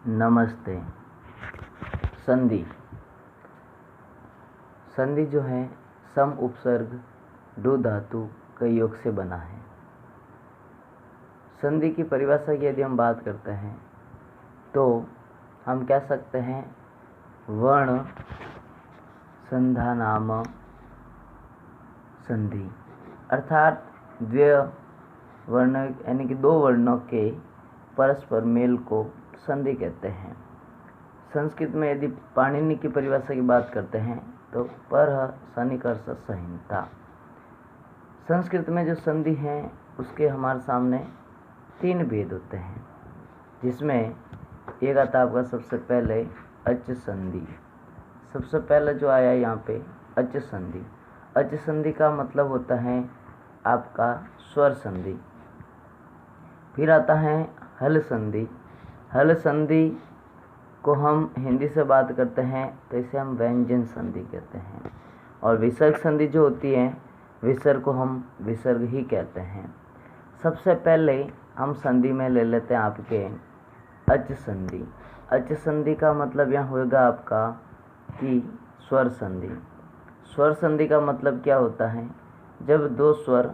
नमस्ते। संधि। संधि जो है सम उपसर्ग दो धातु के योग से बना है। संधि की परिभाषा की यदि हम बात करते हैं तो हम कह सकते हैं वर्ण संधानाम संधि, अर्थात द्वय वर्ण यानी कि दो वर्णों के परस्पर मेल को संधि कहते हैं। संस्कृत में यदि पाणिनि की परिभाषा की बात करते हैं तो परः सन्निकर्ष संहिता। संस्कृत में जो संधि हैं उसके हमारे सामने तीन भेद होते हैं, जिसमें एक आता आपका सबसे पहले अच संधि। सबसे पहले जो आया यहाँ पे अच संधि। अच संधि का मतलब होता है आपका स्वर संधि। फिर आता है हल संधि। हल संधि को हम हिंदी से बात करते हैं तो इसे हम व्यंजन संधि कहते हैं। और विसर्ग संधि जो होती है, विसर्ग को हम विसर्ग ही कहते हैं। सबसे पहले हम संधि में ले लेते हैं आपके अच संधि। अच संधि का मतलब यहाँ होगा आपका कि स्वर संधि। स्वर संधि का मतलब क्या होता है? जब दो स्वर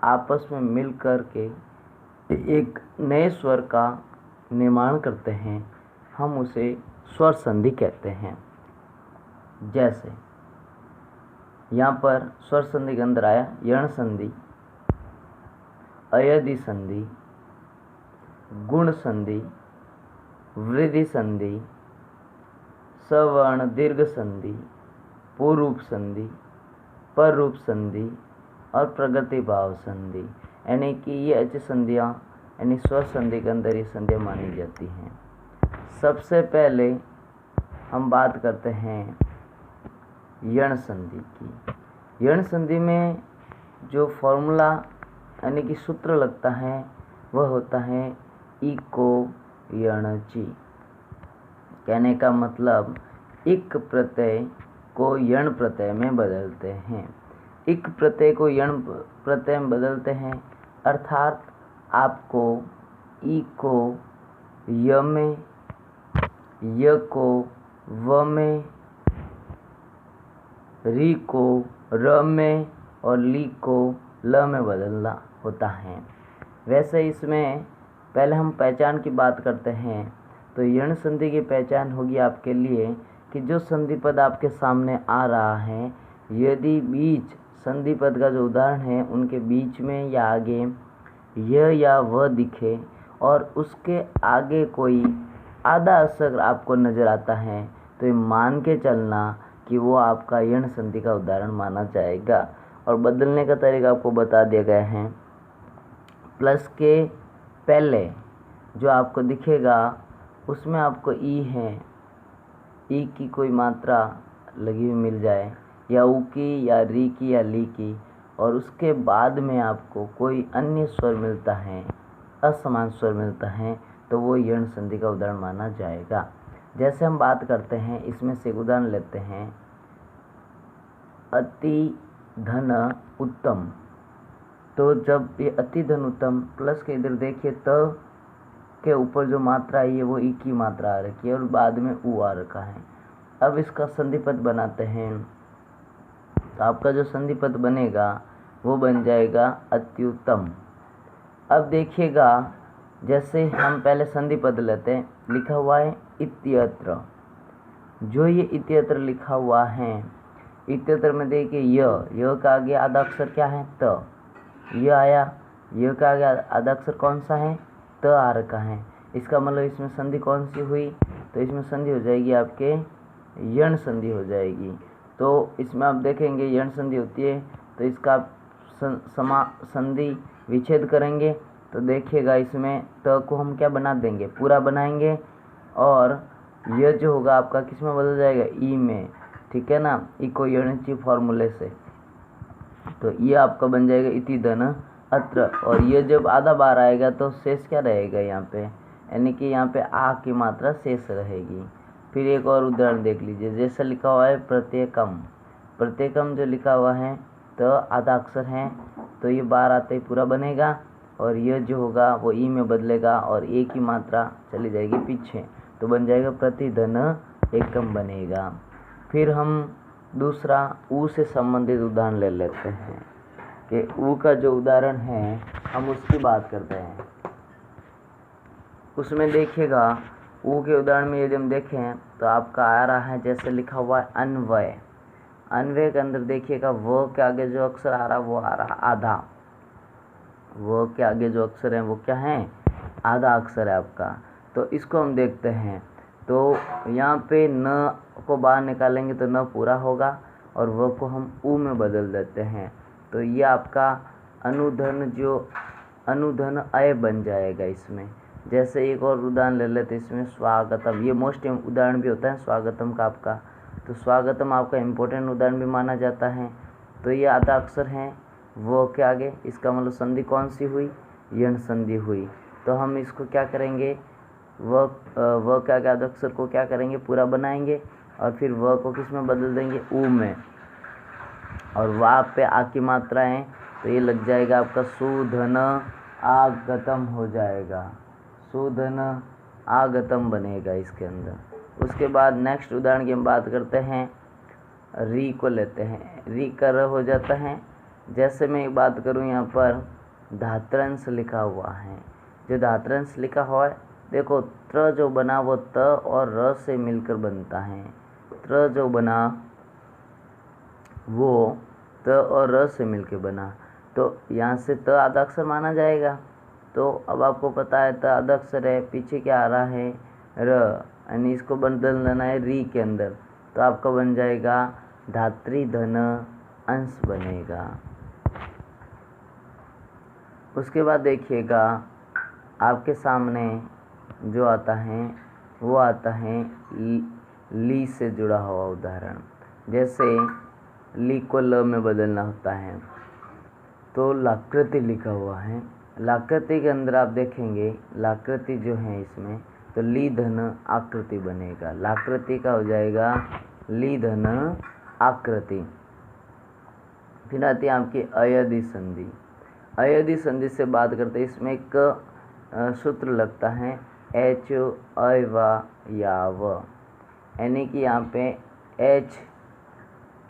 आपस में मिल कर के एक नए स्वर का निर्माण करते हैं, हम उसे स्वर संधि कहते हैं। जैसे यहाँ पर स्वर संधि के अंदर आया यण संधि, अयदि संधि, गुण संधि, वृद्धि संधि, सवर्ण दीर्घ संधि, पूर्व संधि, पर रूप संधि और प्रगति भाव संधि। यानी कि ये अच संधियाँ यानी स्वर संधि के अंदर ये संधियाँ मानी जाती हैं। सबसे पहले हम बात करते हैं यण संधि की। यण संधि में जो फॉर्मूला यानी कि सूत्र लगता है वह होता है इको यणचि। कहने का मतलब इक प्रत्यय को यण प्रत्यय में बदलते हैं। इक प्रत्यय को यण प्रत्यय में बदलते हैं, अर्थात आपको ई को य में, य को व में, री को र में और ली को ल में बदलना होता है। वैसे इसमें पहले हम पहचान की बात करते हैं तो यण संधि की पहचान होगी आपके लिए कि जो संधि पद आपके सामने आ रहा है, यदि बीच संधि पद का जो उदाहरण है उनके बीच में या आगे य या व दिखे और उसके आगे कोई आधा अक्षर आपको नज़र आता है तो ये मान के चलना कि वो आपका यण संधि का उदाहरण माना जाएगा। और बदलने का तरीका आपको बता दिया गया है। प्लस के पहले जो आपको दिखेगा उसमें आपको ई है, ई की कोई मात्रा लगी हुई मिल जाए, या ऊ की या री की या ली की, और उसके बाद में आपको कोई अन्य स्वर मिलता है, असमान स्वर मिलता है, तो वो यण संधि का उदाहरण माना जाएगा। जैसे हम बात करते हैं, इसमें से उदाहरण लेते हैं अति धन उत्तम। तो जब ये अति धन उत्तम प्लस के इधर देखिए तो के ऊपर जो मात्रा आई है वो ई की मात्रा आ रखी है और बाद में ऊ आ रखा है। अब इसका संधि पद बनाते हैं तो आपका जो संधि पद बनेगा वो बन जाएगा अत्युत्तम। अब देखिएगा, जैसे हम पहले संधि पद लेते हैं, लिखा हुआ है इत्यत्र। जो ये इत्यत्र लिखा हुआ है, इत्यत्र में देखिए य का आगे आधा अक्षर क्या है? त। य आया, य का आगे आधा अक्षर कौन सा है? त आ रखा है। इसका मतलब इसमें संधि कौन सी हुई? तो इसमें संधि हो जाएगी आपके यण संधि हो जाएगी। तो इसमें आप देखेंगे यण संधि होती है तो इसका संधि विच्छेद करेंगे तो देखिएगा इसमें त को हम क्या बना देंगे? पूरा बनाएंगे और यह जो होगा आपका किस में बदल जाएगा? ई में। ठीक है ना, इको यणचि फॉर्मूले से। तो ये आपका बन जाएगा इति धन अत्र, और ये जब आधा बार आएगा तो शेष क्या रहेगा यहाँ पे? यानी कि यहाँ पे आ की मात्रा शेष रहेगी। फिर एक और उदाहरण देख लीजिए, जैसे लिखा हुआ है प्रत्येकम। प्रत्येकम जो लिखा हुआ है तो आधा अक्षर है तो ये बार आते ही पूरा बनेगा और यह जो होगा वो ई में बदलेगा और ए की मात्रा चली जाएगी पीछे। तो बन जाएगा प्रतिधन एकम बनेगा। फिर हम दूसरा ऊ से संबंधित उदाहरण ले लेते हैं कि ऊ का जो उदाहरण है हम उसकी बात करते हैं। उसमें देखिएगा ऊ के उदाहरण में यदि हम देखें तो आपका आ रहा है जैसे लिखा हुआ है अन्वय। अन्वय के अंदर देखिएगा वो के आगे जो अक्षर आ रहा वो आ रहा आधा। वो के आगे जो अक्षर है वो क्या है, आधा अक्षर है आपका। तो इसको हम देखते हैं तो यहाँ पे न को बाहर निकालेंगे तो न पूरा होगा और वो को हम ऊ में बदल देते हैं। तो ये आपका अनुधन जो अनुधन अय बन जाएगा इसमें। जैसे एक और उदाहरण ले लेते इसमें स्वागतम, ये मोस्ट उदाहरण भी होता है स्वागतम का आपका। तो स्वागतम आपका इम्पोर्टेंट उदाहरण भी माना जाता है। तो ये आधा अक्षर है वो के आगे, इसका मतलब संधि कौन सी हुई, यण संधि हुई। तो हम इसको क्या करेंगे, व के आगे आधा अक्षर को क्या करेंगे, पूरा बनाएंगे और फिर व को किस में बदल देंगे, ऊ में। और वा पे आ की मात्रा है तो ये लग जाएगा आपका सुधन आगतम हो जाएगा, सुधन आगतम बनेगा इसके अंदर। उसके बाद नेक्स्ट उदाहरण की हम बात करते हैं, री को लेते हैं। री का र हो जाता है। जैसे मैं एक बात करूं यहाँ पर धातृंश लिखा हुआ है, जो धातृंश लिखा हुआ है देखो त्र जो बना वो त और र से मिलकर बनता है। त्र जो बना वो त और र से मिलकर बना, तो यहाँ से त आधा अक्षर माना जाएगा। तो अब आपको पता है त आधा अक्षर है, पीछे क्या आ रहा है र, यानी इसको बदल देना है री के अंदर। तो आपका बन जाएगा धातृधन अंश बनेगा। उसके बाद देखिएगा आपके सामने जो आता है वो आता है ली से जुड़ा हुआ उदाहरण। जैसे ली को ल में बदलना होता है तो लाकृति लिखा हुआ है। लाकृति के अंदर आप देखेंगे लाकृति जो है इसमें तो ली धन आकृति बनेगा। लाकृति का हो जाएगा ली धन आकृति। फिर आती है आपकी अयदि संधि। अयदि संधि से बात करते हैं, इसमें एक सूत्र लगता है एच अय व या व, यानी कि यहाँ पे एच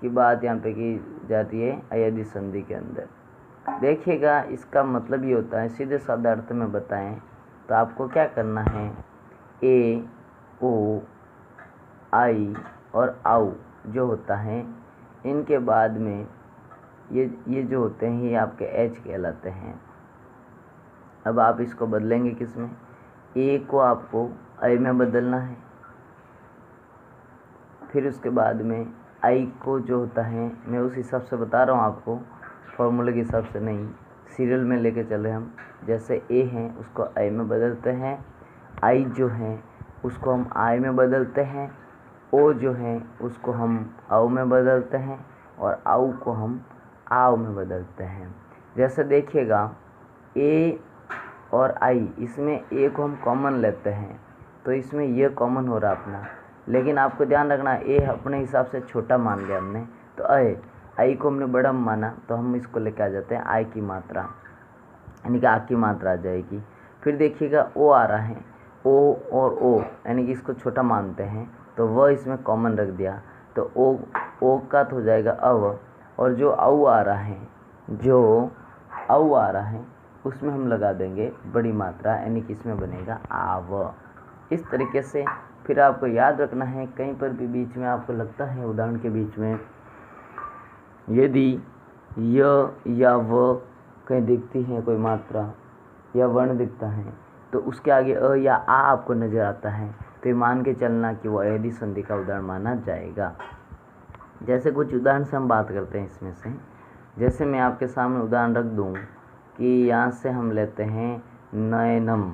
की बात यहाँ पे की जाती है अयदि संधि के अंदर। देखिएगा इसका मतलब ये होता है, सीधे साधा अर्थ में बताएं तो आपको क्या करना है, ए ओ आई और आउ जो होता है इनके बाद में ये जो होते हैं ये आपके एच कहलाते हैं। अब आप इसको बदलेंगे किस में, ए को आपको आई में बदलना है। फिर उसके बाद में आई को जो होता है, मैं उस हिसाब से बता रहा हूँ आपको, फॉर्मूले के हिसाब से नहीं, सीरियल में लेके चल रहे हम। जैसे ए है उसको आई में बदलते हैं, आई जो है उसको हम आई में बदलते हैं, ओ जो है उसको हम आउ में बदलते हैं और आउ को हम आव में बदलते हैं। जैसे देखिएगा ए और आई, इसमें ए को हम कॉमन लेते हैं तो इसमें ये कॉमन हो रहा अपना, लेकिन आपको ध्यान रखना ए अपने हिसाब से छोटा मान लिया हमने तो आई को हमने बड़ा माना तो हम इसको लेके आ जाते हैं आई की मात्रा, यानी कि आ की मात्रा आ जाएगी। फिर देखिएगा ओ आ रहा है, ओ और ओ यानी कि इसको छोटा मानते हैं तो वह इसमें कॉमन रख दिया तो ओ का तो हो जाएगा अव, और जो आउ आ रहा है, जो आउ आ रहा है उसमें हम लगा देंगे बड़ी मात्रा, यानी कि इसमें बनेगा आव। इस तरीके से फिर आपको याद रखना है, कहीं पर भी बीच में आपको लगता है उदाहरण के बीच में यदि य या व कहीं दिखती है कोई मात्रा या वर्ण दिखता है तो उसके आगे अ या आ आपको नज़र आता है तो ये मान के चलना कि वो अयदि संधि का उदाहरण माना जाएगा। जैसे कुछ उदाहरण से हम बात करते हैं इसमें से, जैसे मैं आपके सामने उदाहरण रख दूं कि यहाँ से हम लेते हैं नयनम।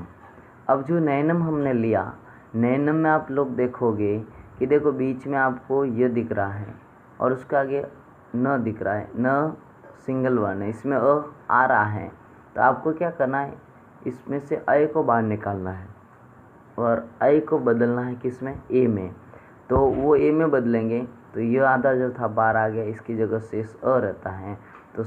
अब जो नयनम हमने लिया, नयनम में आप लोग देखोगे कि देखो बीच में आपको ये दिख रहा है और उसके आगे न दिख रहा है, न सिंगल वर्ण है, इसमें अ आ रहा है। तो आपको क्या करना है, इसमें से अय को बाहर निकालना है और अय को बदलना है किस में, ए में। तो वो ए में बदलेंगे तो ये आधा जो था बाहर आ गया, इसकी जगह शेष अ रहता है। तो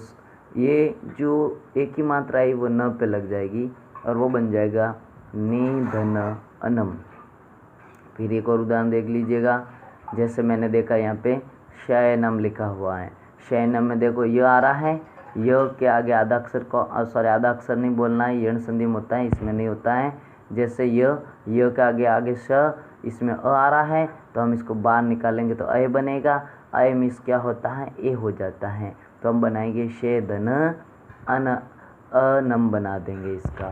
ये जो एक ही मात्रा है वो न पे लग जाएगी और वो बन जाएगा नि धन अनम। फिर एक और उदाहरण देख लीजिएगा। जैसे मैंने देखा यहाँ पे शयनम लिखा हुआ है। शयनम में देखो य आ रहा है, य के आगे आधा अक्षर को आधा अक्षर नहीं बोलना है, यण संधि में होता है, इसमें नहीं होता है। जैसे य के आगे श, इसमें आ रहा है तो हम इसको बाहर निकालेंगे तो अय बनेगा। अय में क्या होता है, ए हो जाता है, तो हम बनाएंगे शेदन अन अनम बना देंगे इसका।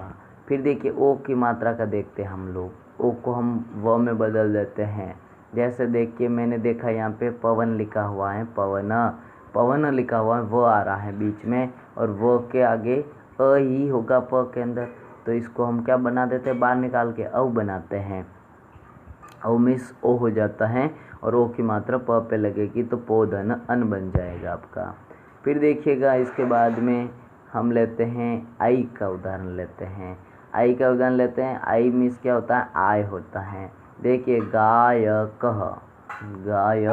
फिर देखिए ओ की मात्रा का देखते हैं हम लोग। ओ को हम व में बदल देते हैं। जैसे देखिए मैंने देखा यहाँ पे पवन लिखा हुआ है, पवन, पवन लिखा हुआ है, वो आ रहा है बीच में और वो के आगे अ ही होगा प के अंदर, तो इसको हम क्या बना देते हैं, बाहर निकाल के औ बनाते हैं। औ मिस ओ हो जाता है और ओ की मात्रा प पे लगेगी तो पोधन अन बन जाएगा आपका। फिर देखिएगा इसके बाद में हम लेते हैं आई का उदाहरण लेते हैं। आई का उदाहरण लेते हैं। आई मीन्स क्या होता है, आय होता है। देखिए गायक, गाय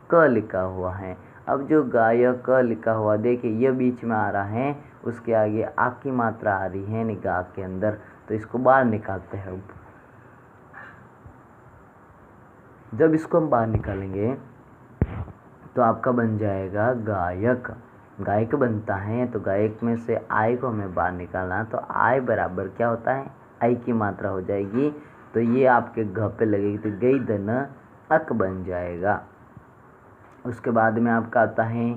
क लिखा हुआ है। अब जो गायक लिखा हुआ देखिए ये बीच में आ रहा है, उसके आगे आ की मात्रा आ रही है निगाह के अंदर, तो इसको बाहर निकालते हैं। जब इसको हम बाहर निकालेंगे तो आपका बन जाएगा गायक। गायक बनता है तो गायक में से आय को हमें बाहर निकालना, तो आय बराबर क्या होता है, आई की मात्रा हो जाएगी, तो ये आपके घ पे लगेगी तो गई धन अक बन जाएगा। उसके बाद में आपका आता है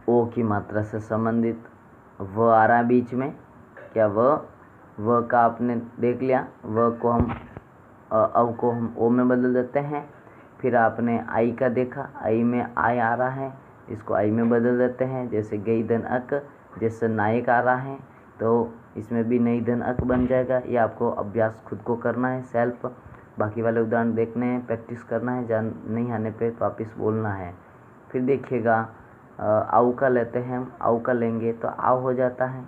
ओ की मात्रा से संबंधित व आ रहा है बीच में, क्या व का आपने देख लिया, व को हम अव को हम ओ में बदल देते हैं। फिर आपने आई का देखा, आई में आय आ रहा है, इसको आई में बदल देते हैं। जैसे गई धन अक, जैसे नायक आ रहा है तो इसमें भी नई धन अक बन जाएगा। ये आपको अभ्यास खुद को करना है, सेल्फ। बाकी वाले उदाहरण देखने हैं, प्रैक्टिस करना है, जान नहीं आने पे वापस बोलना है। फिर देखिएगा आउ का लेते हैं हम, आउ का लेंगे तो आव हो जाता है।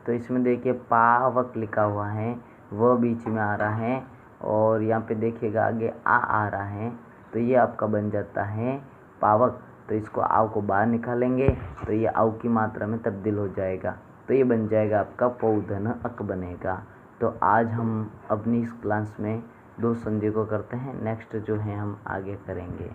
तो इसमें देखिए पावक लिखा हुआ है, वह बीच में आ रहा है और यहाँ पे देखिएगा आगे आ रहा है, तो ये आपका बन जाता है पावक। तो इसको आव को बाहर निकालेंगे तो ये आव की मात्रा में तब्दील हो जाएगा, तो ये बन जाएगा आपका पौधन अक बनेगा। तो आज हम अपनी इस क्लास में 2 संधि को करते हैं, नेक्स्ट जो है हम आगे करेंगे।